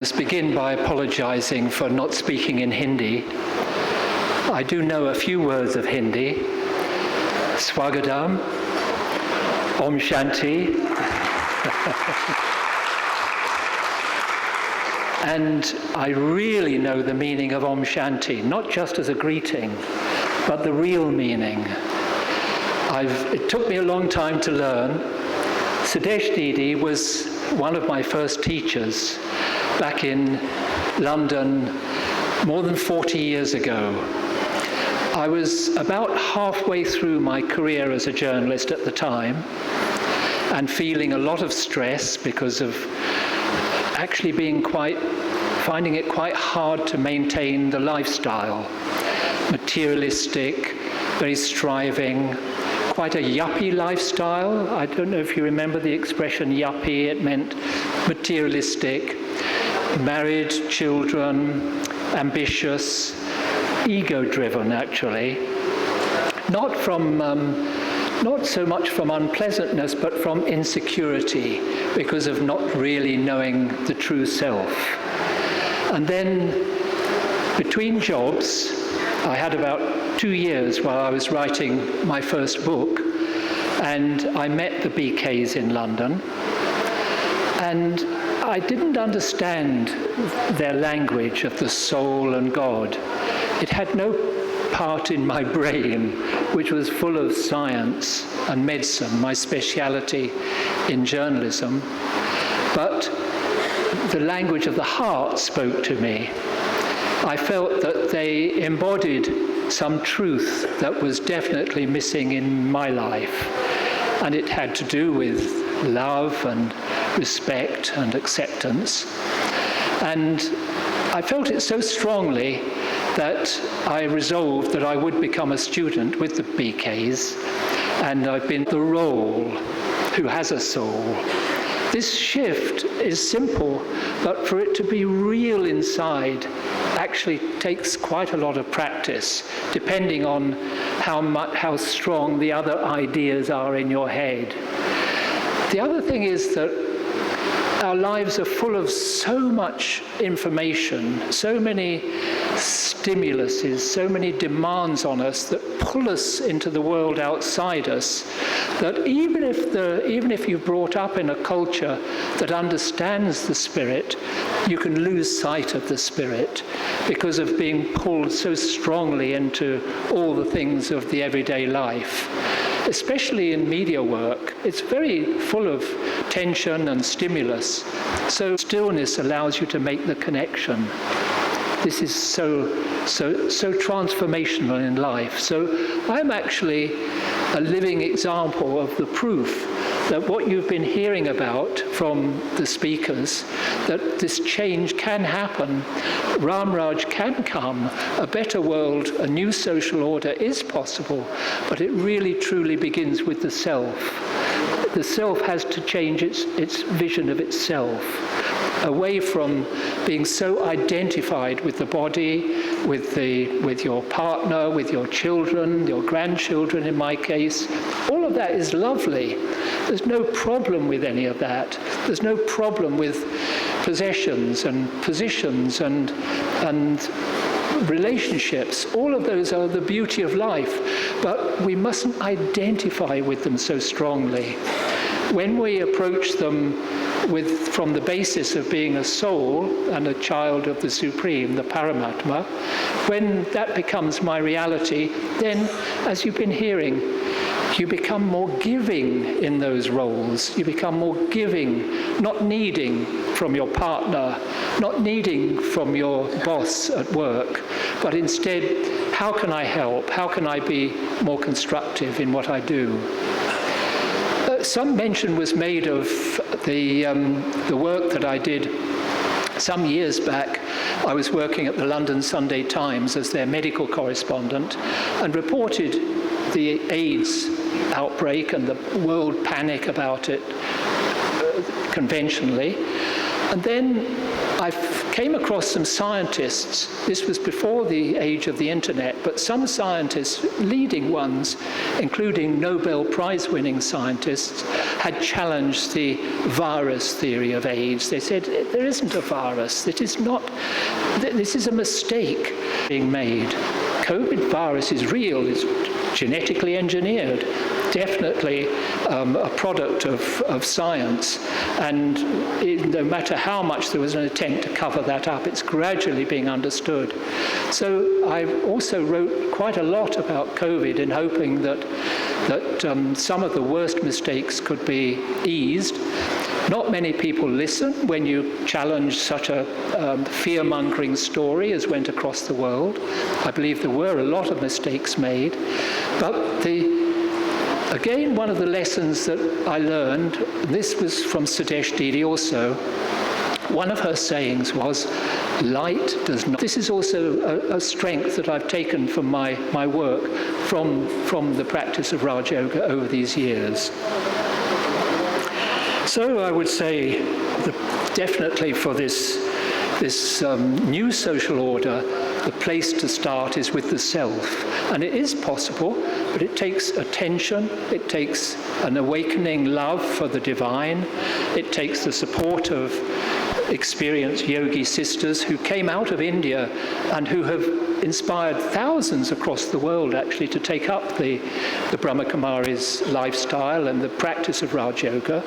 Let's begin by apologizing for not speaking in Hindi. I do know a few words of Hindi. Swagatam, Om Shanti, and I really know the meaning of Om Shanti, not just as a greeting, but the real meaning. It took me a long time to learn. Sudesh Didi was one of my first teachers back in London more than 40 years ago. I was about halfway through my career as a journalist at the time and feeling a lot of stress because of actually finding it quite hard to maintain the lifestyle. Materialistic, very striving, quite a yuppie lifestyle. I don't know if you remember the expression yuppie. It meant materialistic, married, children, ambitious, ego-driven actually. Not so much from unpleasantness, but from insecurity because of not really knowing the true self. And then between jobs, I had about 2 years while I was writing my first book, and I met the BKs in London, and I didn't understand their language of the soul and God. It had no part in my brain, which was full of science and medicine, my speciality in journalism. But the language of the heart spoke to me. I felt that they embodied some truth that was definitely missing in my life. And it had to do with love and respect and acceptance. And I felt it so strongly that I resolved that I would become a student with the BKs, and I've been the role who has a soul. This shift is simple, but for it to be real inside actually takes quite a lot of practice, depending on how strong the other ideas are in your head. The other thing is that our lives are full of so much information, so many stimuluses, so many demands on us that pull us into the world outside us, that even if you're brought up in a culture that understands the spirit, you can lose sight of the spirit because of being pulled so strongly into all the things of the everyday life. Especially in media work, it's very full of tension and stimulus. So stillness allows you to make the connection. This is so transformational in life. So I'm actually a living example of the proof that what you've been hearing about from the speakers, that this change can happen, Ramraj can come, a better world, a new social order is possible, but it really truly begins with the self. The self has to change its vision of itself, away from being so identified with the body, with your partner, with your children, your grandchildren in my case. All of that is lovely. There's no problem with any of that. There's no problem with possessions and positions and relationships. All of those are the beauty of life, but we mustn't identify with them so strongly. When we approach them from the basis of being a soul and a child of the Supreme, the Paramatma, when that becomes my reality, then, as you've been hearing, you become more giving in those roles. You become more giving, not needing from your partner, not needing from your boss at work, but instead, how can I help? How can I be more constructive in what I do? Some mention was made of the work that I did some years back. I was working at the London Sunday Times as their medical correspondent and reported the AIDS outbreak and the world panic about it conventionally. And then I came across some scientists. This was before the age of the internet, but some scientists, leading ones, including Nobel Prize-winning scientists, had challenged the virus theory of AIDS. They said, there isn't a virus. It is not, this is a mistake being made. COVID virus is real, it's genetically engineered, definitely a product of science, and no matter how much there was an attempt to cover that up, it's gradually being understood. So I also wrote quite a lot about COVID in hoping that some of the worst mistakes could be eased. Not many people listen when you challenge such a fear-mongering story as went across the world. I believe there were a lot of mistakes made. But again, one of the lessons that I learned, this was from Sudesh Didi also, one of her sayings was, light does not. This is also a strength that I've taken from my work from the practice of Raj Yoga over these years. So I would say definitely for this new social order, the place to start is with the self. And it is possible, but it takes attention, it takes an awakening love for the divine, it takes the support of experienced yogi sisters who came out of India and who have inspired thousands across the world actually to take up the BrahmaKumaris lifestyle and the practice of Raj Yoga.